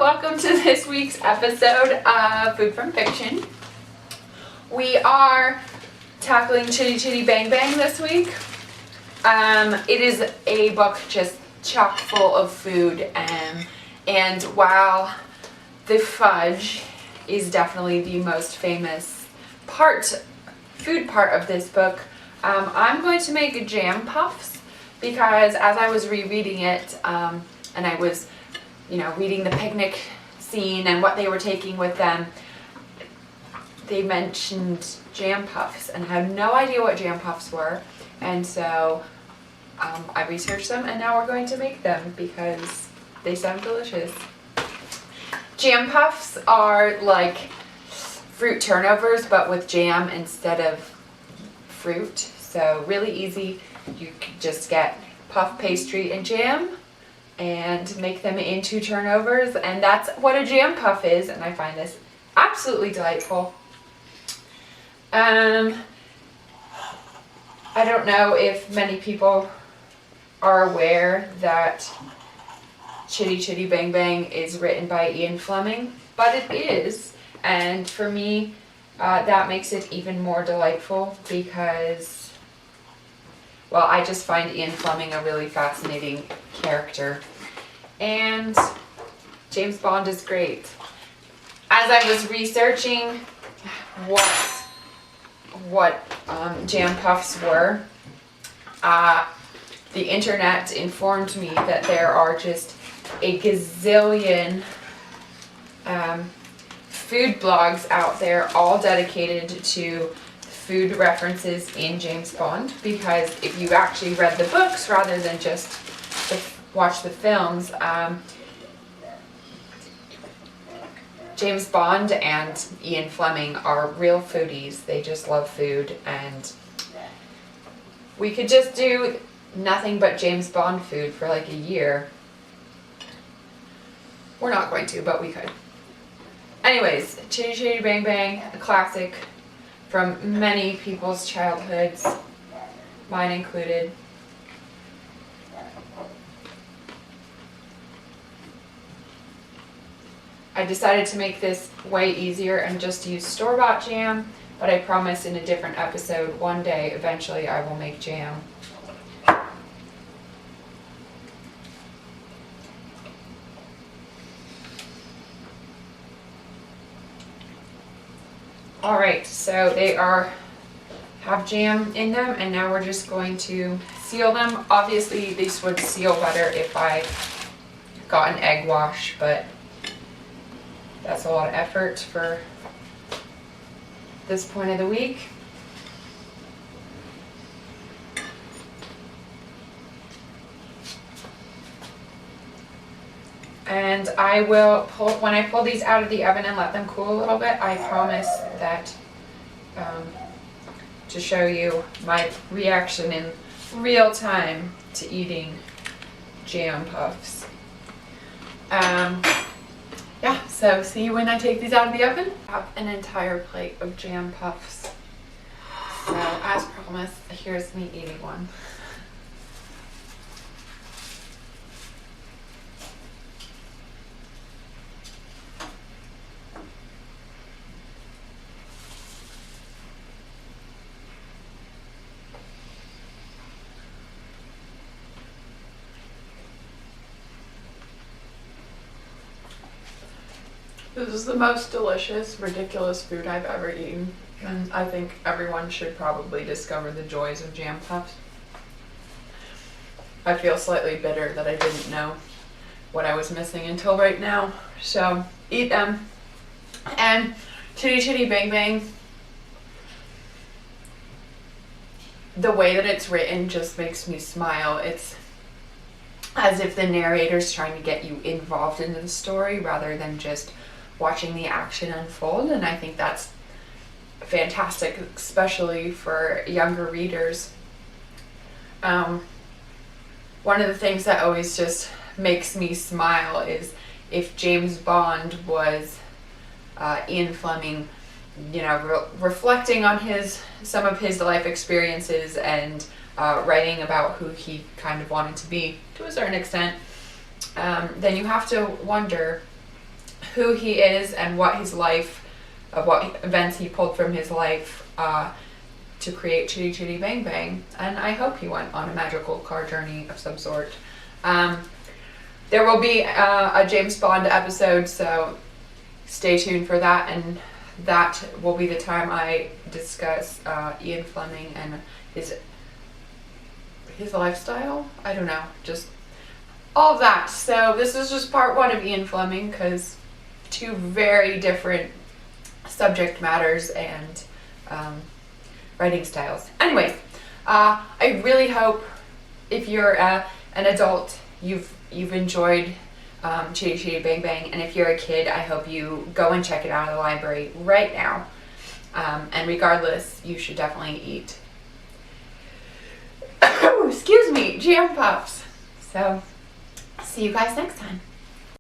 welcome to this week's episode of Food from Fiction. We are tackling Chitty Chitty Bang Bang this week. It is a book just chock full of food, and while the fudge is definitely the most famous food part of this book, I'm going to make jam puffs because as I was rereading it, and I was reading the picnic scene and what they were taking with them, they mentioned jam puffs, and I had no idea what jam puffs were, and so I researched them, and now we're going to make them because they sound delicious. Jam puffs are like fruit turnovers, but with jam instead of fruit, so really easy. You can just get puff pastry and jam and make them into turnovers, and that's what a jam puff is, and I find this absolutely delightful. I don't know if many people are aware that Chitty Chitty Bang Bang is written by Ian Fleming, but it is, and for me that makes it even more delightful because, well, I just find Ian Fleming a really fascinating character, and James Bond is great. As I was researching what jam puffs were, the internet informed me that there are just a gazillion food blogs out there all dedicated to food references in James Bond, because if you actually read the books rather than just watch the films, James Bond and Ian Fleming are real foodies. They just love food, and we could just do nothing but James Bond food for like a year. We're not going to, but we could. Anyways, Chitty Chitty Bang Bang, a classic from many people's childhoods, mine included. I decided to make this way easier and just use store-bought jam, but I promise in a different episode one day, eventually, I will make jam. Alright, so they have jam in them, and now we're just going to seal them. Obviously, these would seal better if I got an egg wash, but that's a lot of effort for this point of the week. And I will when I pull these out of the oven and let them cool a little bit, I promise that to show you my reaction in real time to eating jam puffs. Yeah, so see you when I take these out of the oven. I have an entire plate of jam puffs. So as promised, here's me eating one. This is the most delicious, ridiculous food I've ever eaten, and I think everyone should probably discover the joys of jam puffs. I feel slightly bitter that I didn't know what I was missing until right now, so eat them. And Chitty Chitty Bang Bang, the way that it's written just makes me smile. It's as if the narrator's trying to get you involved into the story rather than just watching the action unfold, and I think that's fantastic, especially for younger readers. One of the things that always just makes me smile is if James Bond was Ian Fleming, reflecting on some of his life experiences and writing about who he kind of wanted to be to a certain extent, then you have to wonder who he is and what his life, what events he pulled from his life to create Chitty Chitty Bang Bang. And I hope he went on a magical car journey of some sort. There will be a James Bond episode, so stay tuned for that, and that will be the time I discuss Ian Fleming and his lifestyle. I don't know, just all of that. So this is just part one of Ian Fleming, because two very different subject matters and writing styles. Anyways, I really hope if you're an adult, you've enjoyed Chitty Chitty Bang Bang, and if you're a kid, I hope you go and check it out at the library right now. And regardless, you should definitely eat excuse me, jam puffs. So see you guys next time.